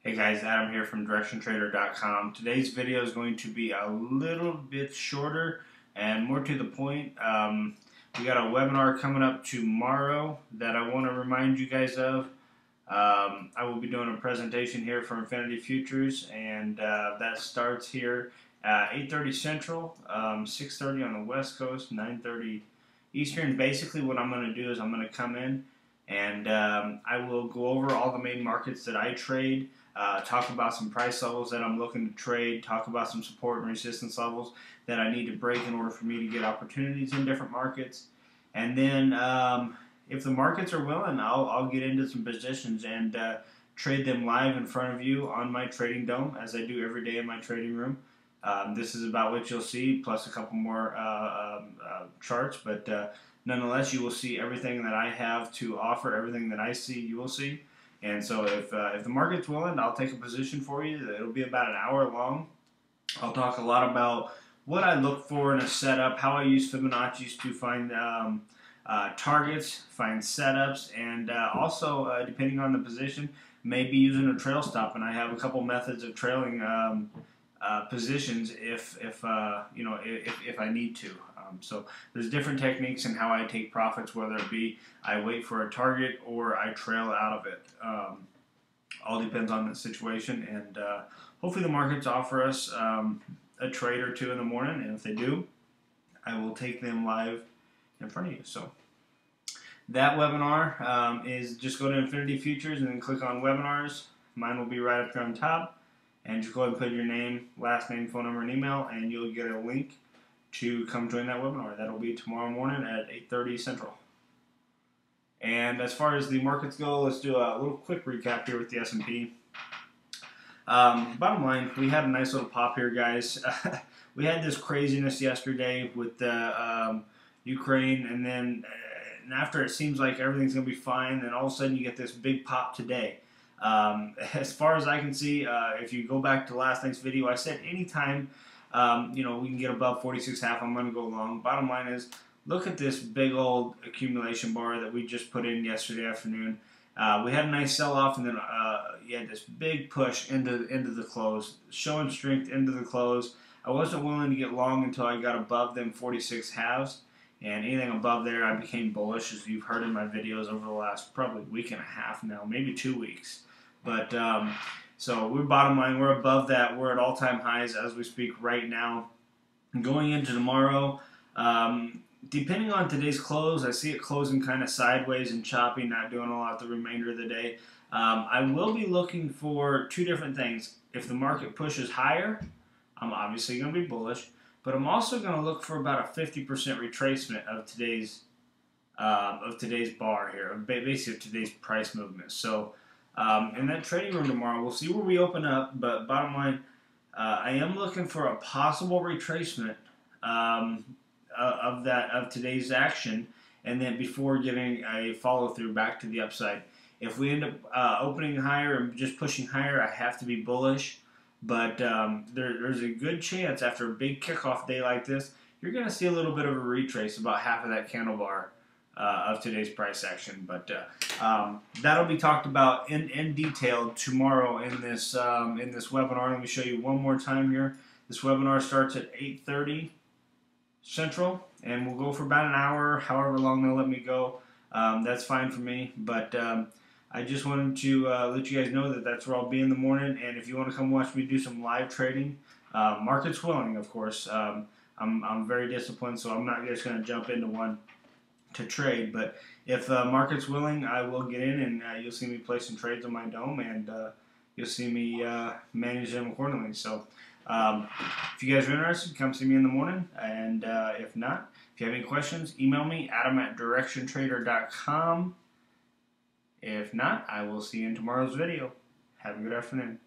Hey guys, Adam here from directiontrader.com. Today's video is going to be a little bit shorter and more to the point. We got a webinar coming up tomorrow that I want to remind you guys of. I will be doing a presentation here for Infinity Futures, and that starts here at 8:30 Central, 6:30 on the West Coast, 9:30 Eastern. Basically what I'm going to do is I'm going to come in and I will go over all the main markets that I trade. Talk about some price levels that I'm looking to trade, talk about some support and resistance levels that I need to break in order for me to get opportunities in different markets. And then if the markets are willing, I'll get into some positions and trade them live in front of you on my trading dome, as I do every day in my trading room. This is about what you'll see, plus a couple more charts, but nonetheless, you will see everything that I have to offer, everything that I see, you will see. And so if the market's willing, I'll take a position for you. It'll be about an hour long. I'll talk a lot about what I look for in a setup, how I use Fibonacci's to find targets, find setups, and also, depending on the position, maybe using a trail stop. And I have a couple methods of trailing positions if I need to. So there's different techniques in how I take profits, whether it be I wait for a target or I trail out of it. All depends on the situation, and hopefully the markets offer us a trade or two in the morning, and if they do, I will take them live in front of you. So that webinar is just go to Infinity Futures and then click on webinars. Mine will be right up there on top, and just go ahead and put your name, last name, phone number, and email, and you'll get a link to come join that webinar. That'll be tomorrow morning at 8:30 Central. And as far as the markets go, let's do a little quick recap here with the S&P. Bottom line, we had a nice little pop here, guys. We had this craziness yesterday with the Ukraine, and then after it seems like everything's going to be fine, then all of a sudden you get this big pop today. As far as I can see, if you go back to last night's video, I said anytime we can get above 46.5, I'm going to go long. Bottom line is, look at this big old accumulation bar that we just put in yesterday afternoon. We had a nice sell-off, and then you had this big push into the close, showing strength into the close. I wasn't willing to get long until I got above them 46 halves, and anything above there I became bullish, as you've heard in my videos over the last probably week and a half now, maybe 2 weeks. But so we're bottom line, we're above that. We're at all-time highs as we speak right now. Going into tomorrow, depending on today's close, I see it closing kind of sideways and choppy, not doing a lot the remainder of the day. I will be looking for two different things. If the market pushes higher, I'm obviously going to be bullish, but I'm also going to look for about a 50% retracement of today's bar here, basically today's price movement. So in that trading room tomorrow, we'll see where we open up, but bottom line, I am looking for a possible retracement of today's action, and then before giving a follow-through back to the upside. If we end up opening higher and just pushing higher, I have to be bullish, but there's a good chance after a big kickoff day like this, you're going to see a little bit of a retrace, about half of that candle bar of today's price action. But that'll be talked about in detail tomorrow in this webinar. Let me show you one more time here. This webinar starts at 8:30 Central, and we'll go for about an hour, however long they'll let me go. That's fine for me, but I just wanted to let you guys know that that's where I'll be in the morning, and if you want to come watch me do some live trading, market's willing, of course. I'm very disciplined, so I'm not just going to jump into one to trade, but if market's willing, I will get in, and you'll see me place some trades on my dome, and you'll see me manage them accordingly. So if you guys are interested, come see me in the morning, and if not, if you have any questions, email me, adam@directiontrader.com. If not, I will see you in tomorrow's video. Have a good afternoon.